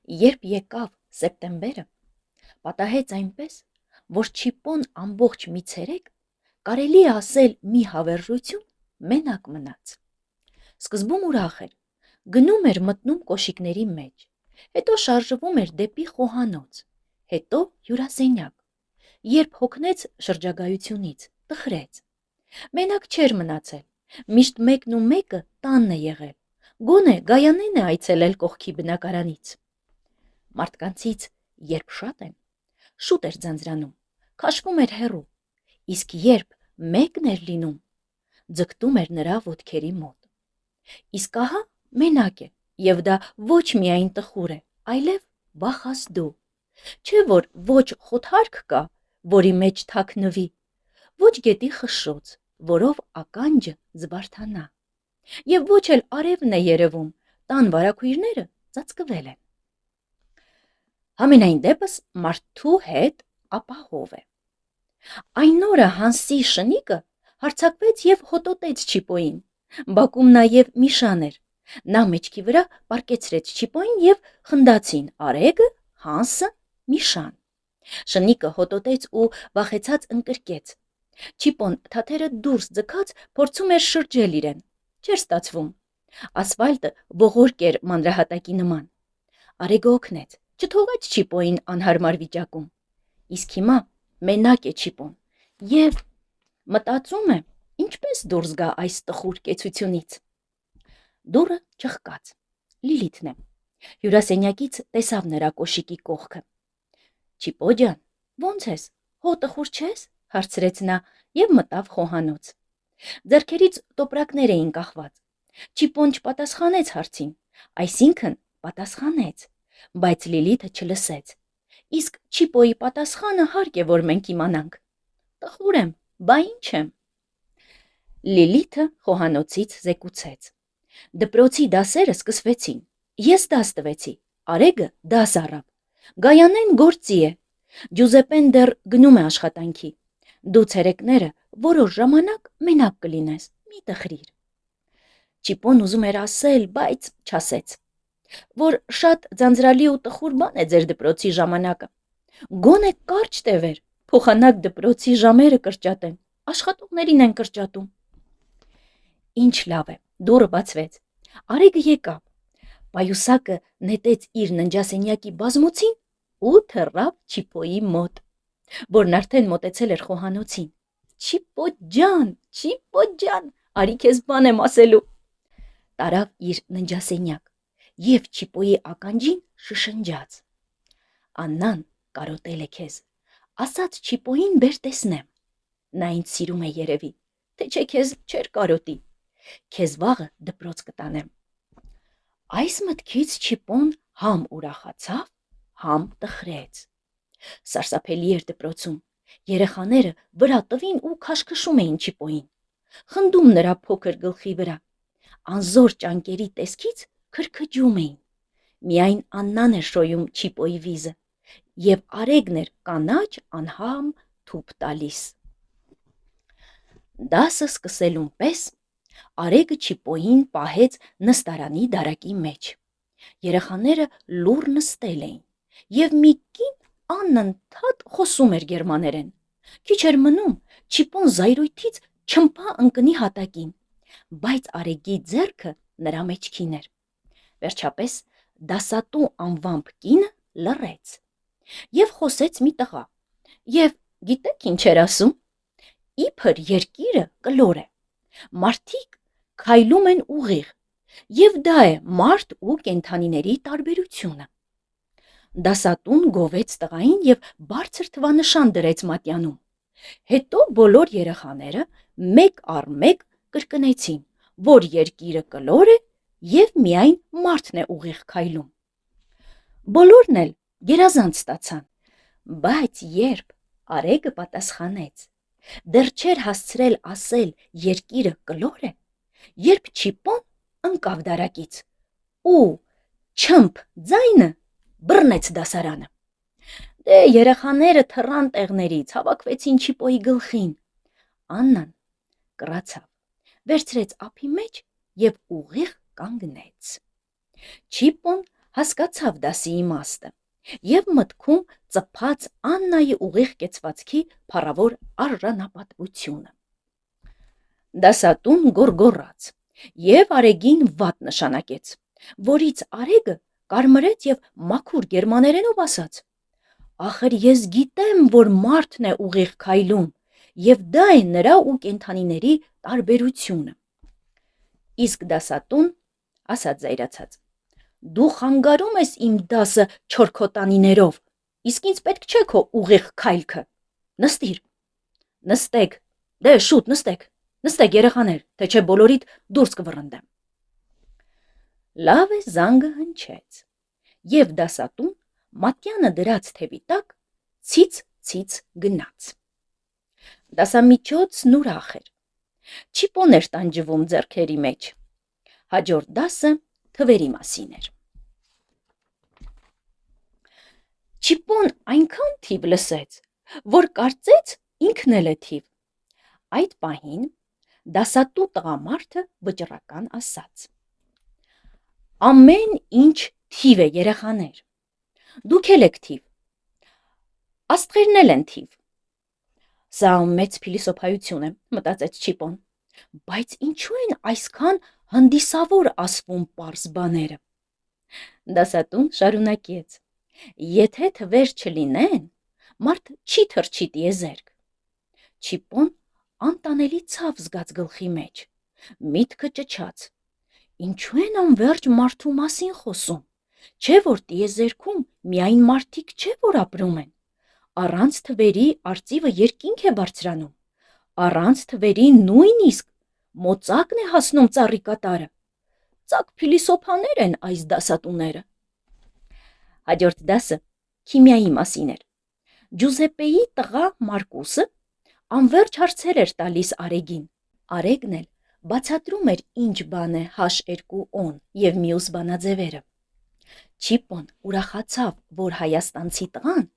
Երբ եկավ սեպտեմբերը, պատահեց այնպես, որ Չիպոն ամբողջ մի ցերեկ, կարելի է ասել մի հավերժություն, մենակ մնաց։ Սկզբում ուրախ էր, գնում էր մտնում կոշիկների մեջ, հետո շարժվում էր դեպի խոհանոց, հետո հյուրասենյակ, երբ հոգնեց շրջագայությունից, տխրեց։ Մենակ չէր մնացել, միշտ մեկն ու մեկը տանն է եղել, գոնե Գայանեն է այցելել կողքի բնակարանից։ Մարդկանցից երբ շատ են, շուտ էր ձանձրանում, քաշվում էր հեռու, իսկ երբ մեկն էր լինում, ձգտում էր նրա ոտքերի մոտ։ Իսկ ահա մենակ է, եւ դա ոչ միայն տխուր է, այլև վախազդու, չէ որ ոչ խոթարք կա, որի մեջ թաքնվի, ոչ գետի խշշոց, որով ականջը զվարթանա, եւ ոչ էլ արևն է երևում, տան վարագույրները ծածկվել են։ Համենայն դեպս մարդու հետ ապահով է։ Այն օրը Հանսի շնիկը հարձակվեց եւ հոտոտեց Չիպոյին, բակում նաեւ Միշան էր, նա մեջքի վրա պառկեցրեց Չիպոյին եւ խնդացին Արեգը, Հանսը, Միշան։ Շնիկը հոտոտեց ու վախեցած ընկրկեց։ Չիպոն թաթերը դուրս ձգած փորձում էր շրջել իրեն, չէր ստացվում, ասֆալտը ողորկ էր մանրահատակի նման։ Արեգը օգնեց, չթողեց Չիպոյին անհարմար վիճակում, իսկ հիմա մենակ է Չիպոն եւ մտածում է, ինչպես դուրս գա այս տխուր կեցությունից։ Դուռը չխկաց, Լիլիթն է, հյուրասենյակից տեսավ նրա կոշիկի կողքը։ Չիպո ջան, ո՞նց ես, հո տխուր չես, հարցրեց նա եւ մտավ խոհանոց։ Ձեռքերից տոպրակներ էին կախված։ Չիպոն չպատասխանեց հարցին, այսինքն պատասխանեց, բայց Լիլիթը չլսեց։ Իսկ Չիպոյի պատասխանը հարկ է, որ մենք իմանանք։ Տխուր եմ, բա ինչ եմ։ Լիլիթը խոհանոցից զեկուցեց։ Դպրոցի դասերը սկսվեցին, ես դաս տվեցի, Արեգը դաս առավ, Գայանեն գործի է, Ջուզեպեն դեռ գնում է աշխատանքի, դու ցերեկները որոշ ժամանակ մենակ կլինես, մի տխրիր։ Չիպոն ուզում էր ասել, բայց չասեց, որ շատ ձանձրալի ու տխուր բան է ձեր դպրոցի ժամանակը, գոնե կարճ տևեր, փոխանակ դպրոցի ժամերը կրճատեն, աշխատողներին են կրճատում։ Ինչ լավ է, դուռը բացվեց, Արեգը եկավ, պայուսակը նետեց իր ննջասենյակի բազմոցին ու թռավ Չիպոյի մոտ, որն արդեն մոտեցել էր խոհանոցին։ Չիպո ջան, արի քեզ բան եմ ասելու։ Տարավ իր ննջասենյակ եւ Չիպոյի ականջին շշնջաց. Աննան կարոտել է քեզ, ասաց Չիպոյին բեր տեսնեմ, նա ինձ սիրում է երևի, թե չէ քեզ չէր կարոտի, քեզ վաղը դպրոց կտանեմ։ Այս մտքից Չիպոն համ ուրախացավ, համ տխրեց։ Սարսափելի էր դպրոցում, երեխաները վրա տվին ու քաշքշում էին Չիպոյին, խնդում նրա փոքր գլխի վրա, անզոր ճանկերի տեսքից քրքջում էին, միայն Աննան էր շոյում Չիպոյի վիզը, եւ Արեգն էր կանաչ անհամ թուփ տալիս։ Դասը սկսելուն պես Արեգը Չիպոյին պահեց նստարանի դարակի մեջ։ Երեխաները լուռ նստել էին, եւ մի կին անընդհատ խոսում էր գերմաներեն։ Քիչ էր մնում, Չիպոն զայրույթից չմփա ընկնի հատակին, բայց Արեգի ձեռքը նրա մեջքին էր։ Վերջապես դասատու անվամբ կինը լռեց եւ խոսեց մի տղա։ Եվ գիտեք ինչ էր ասում։ Իբր երկիրը կլոր է, մարդիկ քայլում են ուղիղ, եւ դա է մարդ ու կենդանիների տարբերությունը։ Դասատուն գովեց տղային եւ բարձր թվանշան դրեց մատյանում։ Հետո բոլոր երեխաները մեկ առ մեկ կրկնեցին, որ երկիրը կլոր է եւ միայն մարդն է ուղիղ քայլում։ Բոլորն էլ գերազանց ստացան, բայց երբ Արեգը պատասխանեց, դեռ չէր հասցրել ասել երկիրը կլոր է, երբ Չիպոն ընկավ դարակից ու չմփ ձայնը բռնեց դասարանը։ Դե երեխաները թռան տեղներից, հավաքվեցին Չիպոյի գլխին։ Աննան կռացավ, վերցրեց ափի մեջ եւ ուղիղ կանգնեց։ Չիպոն հասկացավ դասի իմաստը և մտքում ծփաց Աննայի ուղիղ կեցվածքի փառավոր արժանապատվությունը։ Դասատուն գոռգոռաց և Արեգին վատ նշանակեց, որից Արեգը կարմրեց և մաքուր գերմաներենով ասաց. «Ախր ես գիտեմ, որ մարդն է ուղիղ քայլում, և դա է նրա ու կենդանիների տարբերությունը»։ Իսկ դասատուն ասաց զայրացած. «Դու խանգարում ես իմ դասը չորքոտանիներով, իսկ ինձ պետք չէ քո ուղիղ քայլքը։ Նստիր»։ «Նստեք, դե շուտ նստեք երեխաներ, թե չէ բոլորիդ դուրս կվռնդեմ»։ Լավ է, զանգը հնչեց, և դասատուն մատյանը դրած թևի տակ ցից գնաց։ Դասամիջոցն ուրախ էր, Չիպոն էր տանջվում ձեռքերի մեջ։ Հաջորդ դասը թվերի մասին էր։ Չիպոն այնքան թիվ լսեց, որ կարծեց ինքն էլ է թիվ։ Այդ պահին դասատու տղամարդը վճռական ասաց. «Ամեն ինչ թիվ է, երեխաներ, դուք էլ եք թիվ, աստղերն էլ են թիվ»։ Սա մեծ փիլիսոփայություն է, մտածեց Չիպոն, բայց ինչու են այսքան հանդիսավոր ասվում պարզ բաները։ Դասատուն շարունակեց. «Եթե թվեր չլինեն, մարդ չի թռչի տիեզերք»։ Չիպոն անտանելի ցավ զգաց գլխի մեջ, միտքը ճչաց. ինչու են անվերջ մարդու մասին խոսում, չէ որ տիեզերքում միայն մարդիկ չէ, որ ապրում են, առանց թվերի արծիվը երկինք է բարձրանում, առանց թվերի նույնիսկ մոծակն է հասնում ծառի կատարը։ Ծակ փիլիսոփաներ են այս դասատուները։ Հաջորդ դասը քիմիայի մասին էր։ Ջուզեպպեի տղա Մարկուսը անվերջ հարցեր էր տալիս Արեգին։ Արեգն էլ բացատրում էր ինչ բան է H2O-ն և մյուս բանաձևերը։ Չիպոն ուրախացավ, որ հայաստանցի տղան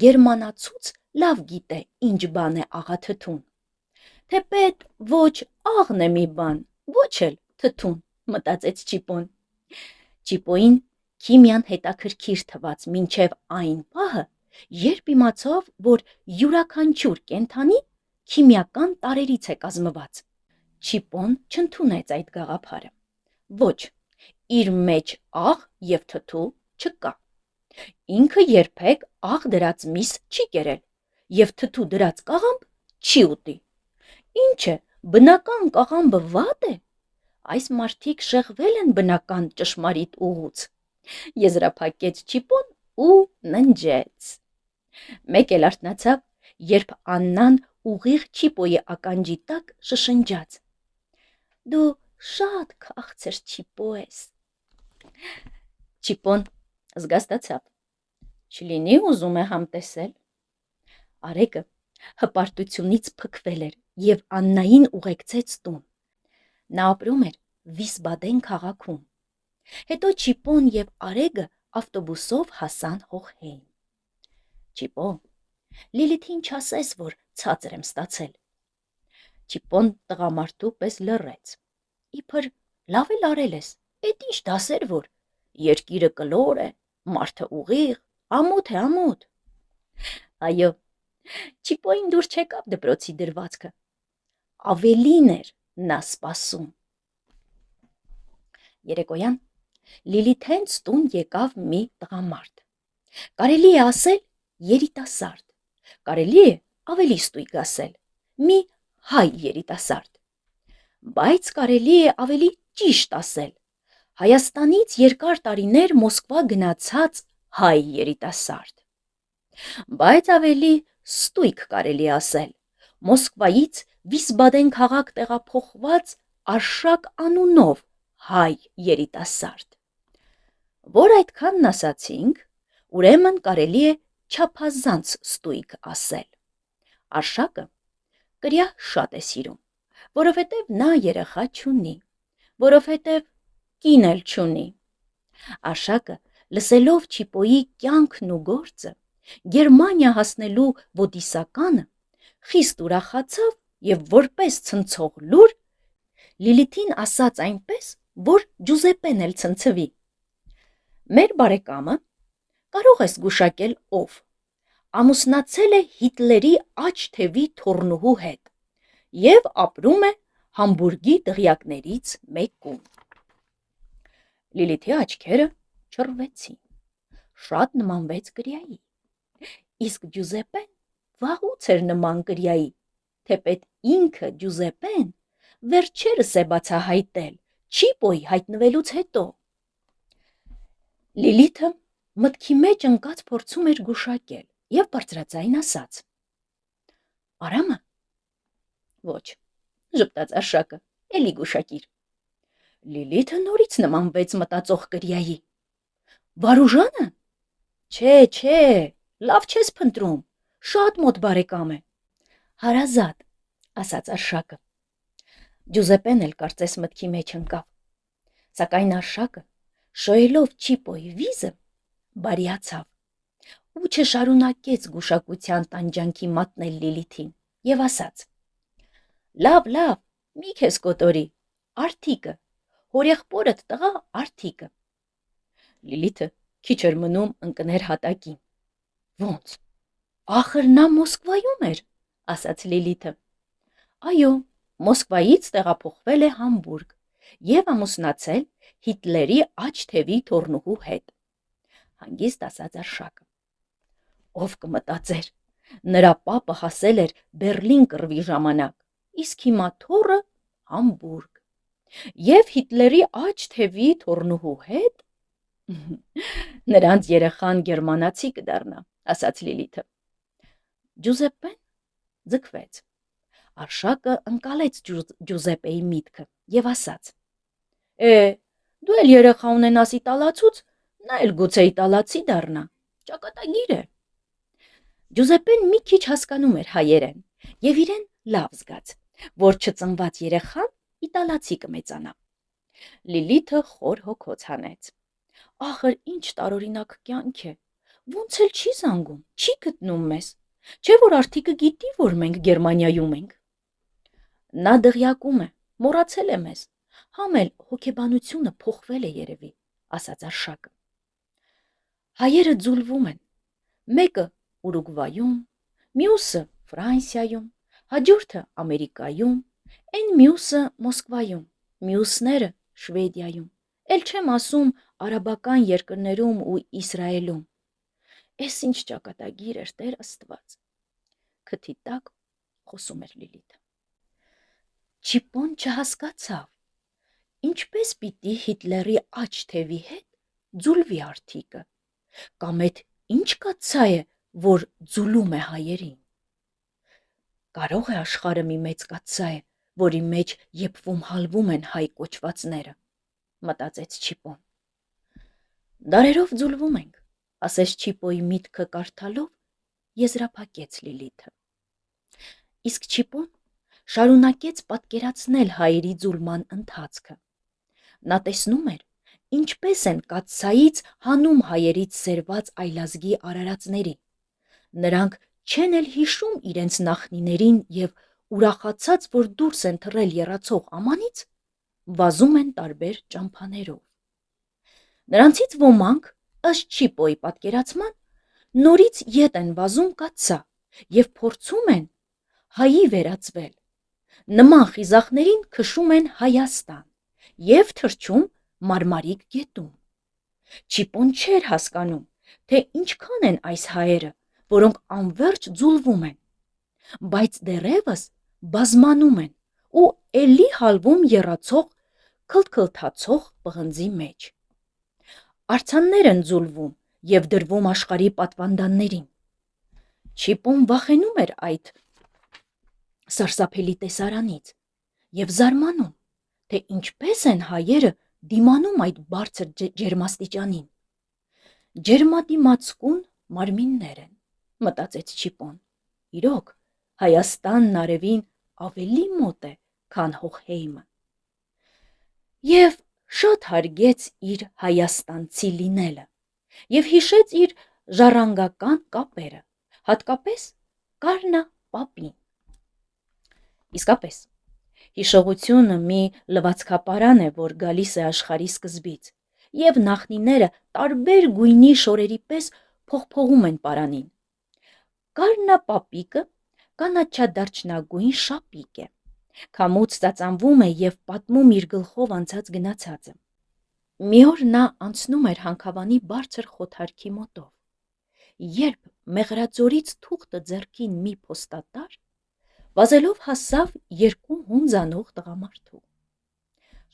գերմանացուց լավ գիտե ինչ բան է աղաթթուն։ Թեպետ ոչ աղն է մի բան, ոչ էլ թթուն, մտածեց Չիպոն։ Չիպոյին քիմիան հետաքրքիր թվաց մինչև այն պահը, երբ իմացավ, որ յուրաքանչյուր կենդանի քիմիական տարրերից է կազմված։ Չիպոն չընդունեց այդ գաղափարը։ Ոչ, իր մեջ աղ և թթու չկա։ Ինքը երբեք աղ դրած միս չի կերել և թթու դրած կաղամբ չի ուտի։ Ինչ է, բնական կաղամբը վատ է։ Այս մարդիկ շեղվել են բնական ճշմարիտ ուղուց, եզրափակեց Չիպոն ու ննջեց։ Մեկ էլ արթնացավ, երբ Աննան ուղիղ Չիպոյի ականջի տակ շշնջաց. «Դու շատ քաղցր Չիպո ես»։ Չիպոն զգաստացավ, չլինի ուզում է համտեսել։ Արեգը հպարտությունից փքվել էր և Աննային ուղեկցեց տուն։ Նա ապրում էր Վիսբադեն քաղաքում։ Հետո Չիպոն և Արեգը ավտոբուսով հասան Հոխհեյմ։ Չիպո, Լիլիթին չասես, որ ցածր եմ ստացել։ Չիպոն տղամարդու պես լռեց։ Իբր լավ էլ արել ես, էդ ինչ դասեր որ, երկիրը կլոր է, մարդը ուղիղ, ամոթ է ամոթ։ Այո, Չիպոյին դուր չեկավ դպրոցի դրվածքը, ավելին էր նա սպասում։ Երեկոյան Լիլիթ հենց տուն եկավ մի տղամարդ։ Կարելի է ասել երիտասարդ, կարելի է ավելի ստույգ ասել մի հայ երիտասարդ, բայց կարելի է ավելի ճիշտ ասել Հայաստանից երկար տարիներ Մոսկվա գնացած հայ երիտասարդ, բայց ավելի ստույգ կարելի է ասել Մոսկվայից Վիսբադեն քաղաք տեղափոխված Արշակ անունով հայ երիտասարդ, որ այդքանն ասացինք, ուրեմն կարելի է չափազանց ստույգ ասել։ Արշակը կրյա շատ է սիրում, որովհետև նա երեխա չունի, որովհետև կին էլ չունի։ Արշակը, լսելով Չիպոյի կյանքն ու գործը, Գերմանիա հասնելու ոդիսականը, խիստ ուրախացավ և որպես ցնցող լուր Լիլիթին ասաց այնպես, որ Ջուզեպպեն էլ ցնցվի։ Մեր բարեկամը կարող ես գուշակել ով։ Ամուսնացել է Հիտլերի աջ թևի թոռնուհու հետ և ապրում է Համբուրգի դղյակներից մեկում։ Լիլիթի աչքերը չռվեցին, շատ նմանվեց կրիայի, իսկ Ջուզեպպեն վաղուց էր նման կրիայի, թեպետ ինքը Ջուզեպպեն վերջերս է բացահայտել Չիպոյի հայտնվելուց հետո։ Լիլիթը մտքի մեջ ընկած փորձում էր գուշակել և բարձրաձայն ասաց. Արամը։ Ոչ, ժպտաց Արշակը, էլի գուշակիր։ Լիլիթը նորից նմանվեց մտածող կրիայի։ Վարուժանը։ Չէ, լավ չես փնտրում, շատ մոտ բարեկամ է։ Հարազատ, ասաց Արշակը։ Ջուզեպպեն էլ կարծես մտքի մեջ ընկավ, սակայն Արշակը, շոյելով Չիպոյի վիզը, բարիացավ ու չշարունակեց գուշակության տանջանքի մատնել Լիլիթին և ասաց. Լավ, մի քեզ կոտորի, արդիկը, հորեղբորդ տղա արդիկը։ Լիլիթը քիչ էր մնում ընկներ հատակին։ Ոնց, ախր նա Մոսկվայում էր, ասաց Լիլիթը։ Այո, Մոսկվայից տեղափոխվել է Համբուրգ և ամուսնացել Հիտլերի աջ թևի թոռնուհու հետ, հանգիստ ասաց Արշակը։ Ով կմտածեր, նրա պապը հասել էր Բեռլին կռվի ժամանակ, իսկ հիմա թոռը Համբուրգ, և Հիտլերի աջ թևի թոռնուհու հետ նրանց երեխան գերմանացի կդառնա, ասաց Լիլիթը։ Ջուզեպպեն ձգվեց։ Արշակը ընկալեց Ջուզեպպեի միտքը և ասաց. Դու էլ երեխա ունենաս իտալացուց, նա էլ գուցե իտալացի դառնա, ճակատագիր է։ Ջուզեպպեն մի քիչ հասկանում էր հայերեն և իրեն լավ զգաց, որ չծնված երեխան իտալացի կմեծանա։ Լիլիթը խոր հոգոց հանեց։ Ախր ինչ տարօրինակ կյանք է, ոնց էլ չի զանգում, չի գտնում մեզ, չէ որ արդիկը գիտի, որ մենք Գերմանիայում ենք։ Նա դղյակում է, մոռացել է մեզ, համ էլ հոգեբանությունը փոխվել է երևի, ասաց Արշակը։ Հայերը ձուլվում են, մեկը Ուրուգվայում, մյուսը Ֆրանսիայում, հաջորդը Ամերիկայում, այն մյուսը Մոսկվայում, մյուսները Շվեդիայում, էլ չեմ ասում արաբական երկրներում ու Իսրայելում։ Էս ինչ ճակատագիր էր, Տեր Աստված։ Քթի տակ խոսում էր Լիլիթը։ Չիպոն չհասկացավ, ինչպես պիտի Հիտլերի աջ թևի հետ ձուլվի արդիկը, կամ էդ ինչ կաթսա է, որ ձուլում է հայերին։ Կարող է աշխարհը մի մեծ կաթսա է, որի մեջ եփվում հալվում են հայ կոչվածները, մտածեց Չիպոն։ Դարերով ձուլվում ենք, ասես Չիպոյի միտքը կարդալով, եզրափակեց Լիլիթը։ Իսկ Չիպոն շարունակեց պատկերացնել հայերի ձուլման ընթացքը։ Նա տեսնում էր, ինչպես են կաթսայից հանում հայերից սերված այլազգի արարածների։ Նրանք չեն էլ հիշում իրենց նախնիներին և ուրախացած, որ դուրս են թռել եռացող ամանից, վազում են տարբեր ճամփաներով։ Նրանցից ոմանք, ըստ Չիպոյի պատկերացման, նորից ետ են վազում կաթսա և փորձում են հայի վերածվել։ Նման խիզախներին քշում են Հայաստան և թռչում Մարմարիկ գետում։ Չիպոն չէր հասկանում, թե ինչքան են այս հայերը, որոնք անվերջ ձուլվում են, բայց դեռևս բազմանում են ու էլի հալվում եռացող, քլթքլթացող պղնձի մեջ։ Արձաններ են ձուլվում և դրվում աշխարհի պատվանդաններին։ Չիպոն վախենում էր այդ սարսափելի տեսարանից և զարմանում, թե ինչպես են հայերը դիմանում այդ բարձր ջերմաստիճանին։ Ջերմադիմացկուն մարմիններ են, մտածեց Չիպոն։ Իրոք, Հայաստանն արևին ավելի մոտ է, քան Հոխհեյմը։ Եվ շատ հարգեց իր հայաստանցի լինելը և հիշեց իր ժառանգական կապերը, հատկապես Կարնա պապին։ Իսկապես, հիշողությունը մի լվացքապարան է, որ գալիս է աշխարհի սկզբից և նախնիները տարբեր գույնի շորերի պես փողփողում են պարանին։ Կարնապապիկը կանաչադարչնագույն շապիկ է, քամուց ծածանվում է և պատմում իր գլխով անցած գնացածը։ Մի օր նա անցնում էր հանքավանի բարձր խոթարքի մոտով, երբ մեղրաձորից թուղթը ձեռքին մի փոստատար վազելով հասավ երկու հունձ անող տղամարդու։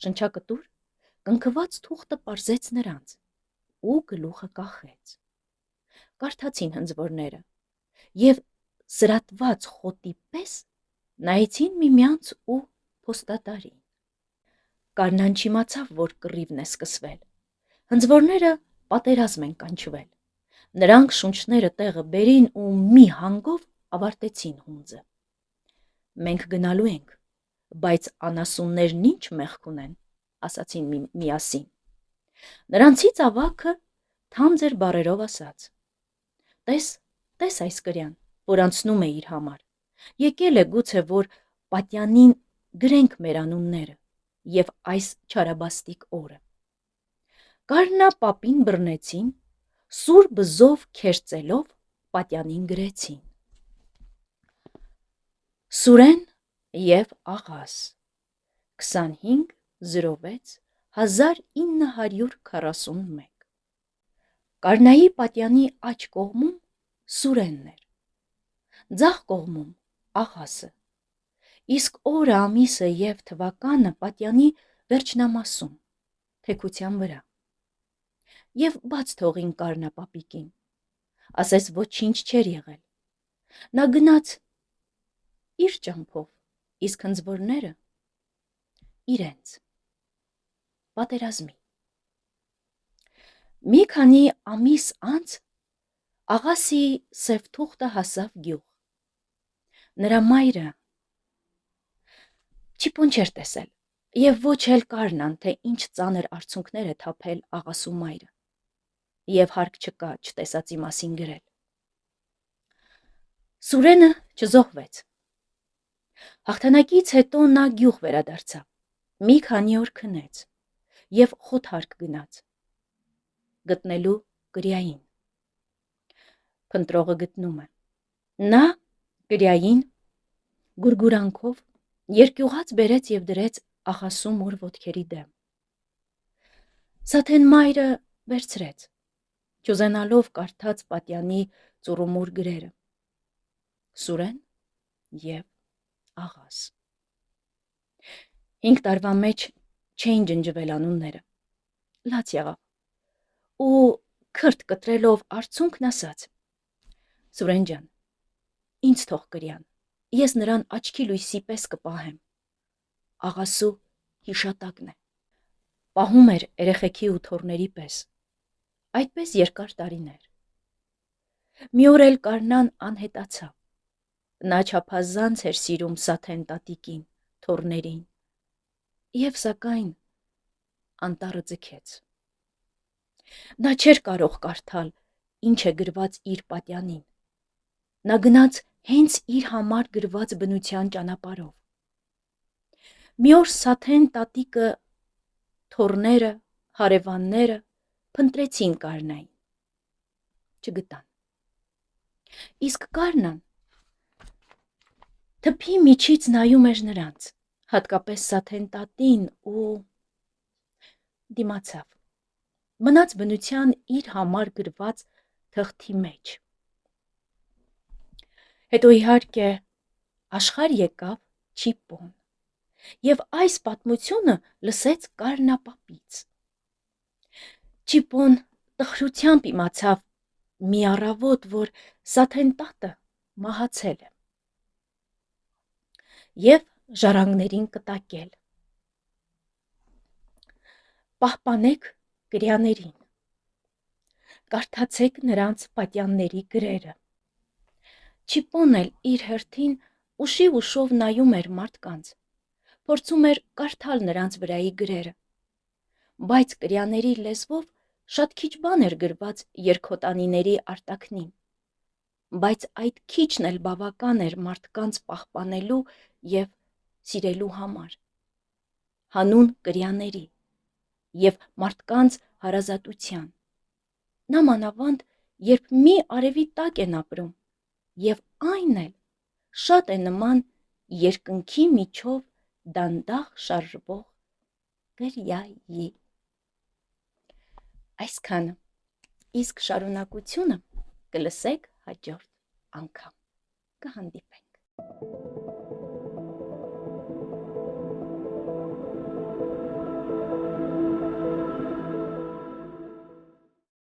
Շնչակտուր կնքված թուղթը պարզեց նրանց ու գլուխը կախեց։ Կարդացին հնձվորները և սրատված խոտի պես նայեցին միմյանց ու փոստատարին։ Կարնան չիմացավ, որ կռիվն է սկսվել։ Հնձվորները պատերազմ են կանչվել։ Նրանք շունչները տեղը բերին ու մի հանգով ավարտեցին հունձը։ Մենք գնալու ենք, բայց անասուններն ինչ մեղք ունեն, ասացին միասին։ Նրանցից ավագը թանձր բառերով ասաց. Տես այս կրյան, որ անցնում է իր համար, եկել է գուցե, որ պատյանին գրենք մեր անունները և այս չարաբաստիկ օրը։ Կարնապապին բռնեցին, սուր բզով քերծելով պատյանին գրեցին. Սուրեն և Աղաս 25/06/1941։ Կարնայի պատյանի աջ կողմում Սուրենն էր, ձախ կողմում Աղասը, իսկ օրը, ամիսը և թվականը պատյանի վերջնամասում, թեքության վրա։ Եվ բաց թողին Կարնապապիկին, ասես ոչինչ չէր եղել։ Նա գնաց իր ճամփով, իսկ հնձվորները իրենց։ Պատերազմի։ Մի քանի ամիս անց Աղասի սև թուղթը հասավ գյուղ։ Նրա մայրը Չիպոն չէր տեսել, և ոչ էլ Կարնան, թե ինչ ծանր արցունքներ է թափել Աղասու մայրը, և հարկ չկա չտեսածի մասին գրել։ Սուրենը չզոհվեց։ Հաղթանակից հետո նա գյուղ վերադարձավ, մի քանի օր քնեց և խոթարք գնաց գտնելու կրյային։ Փնտրողը գտնում է։ Նա կրյային գուրգուրանքով երկյուղած բերեց և դրեց Աղասու մոր ոտքերի դեմ։ Սաթեն մայրը վերցրեց, չուզենալով կարդաց պատյանի ծուռումուռ գրերը. Սուրեն և Աղաս։ 5 տարվա մեջ չէին ջնջվել անունները։ Լաց եղավ ու քրտ կտրելով արցունքն ասաց. Սուրեն ջան, ինձ թող կրյան, ես նրան աչքի լույսի պես կպահեմ։ Աղասու հիշատակն է։ Պահում էր երեխեքի ու թոռների պես, այդպես երկար տարիներ։ Մի օր էլ Կարնան անհետացավ։ Նա չափազանց էր սիրում Սաթեն տատիկին, թոռներին, և սակայն անտառը ձգեց։ Նա չէր կարող կարդալ, ինչ է գրված իր պատյանին։ Նա գնաց հենց իր համար գրված բնության ճանապարհով։ Մի օր Սաթեն տատիկը, թոռները, հարևանները փնտրեցին Կարնային։ Չգտան։ Իսկ Կարնան թփի միջից նայում էր նրանց, հատկապես Սաթեն տատին, ու դիմացավ։ Մնաց բնության իր համար գրված թղթի մեջ։ Հետո իհարկե աշխարհ եկավ Չիպոն, և այս պատմությունը լսեց Կարնապապից։ Չիպոն տխրությամբ իմացավ մի առավոտ, որ Սաթեն տատը մահացել է և ժառանգներին կտակել։ Պահպանեք կրյաներին, կարդացեք նրանց պատյանների գրերը։ Չիպոն էլ իր հերթին ուշիվ նայում էր մարդկանց, փորձում էր կարդալ նրանց վրայի գրերը, բայց կրյաների լեզվով շատ քիչ բան էր գրված երկհոտանիների արտաքնին, բայց այդ քիչն էլ բավական էր մարդկանց պահպանելու և սիրելու համար, հանուն կրյաների և մարդկանց հարազատության։ Նա մանավանդ, երբ մի արևի տակ են ապրում, և այն էլ շատ է նման երկնքի միջով դանդաղ շարժվող կրյայի։ Այսքանը, իսկ շարունակությունը կլսեք հաջորդ անգամ։ Կհանդիպենք։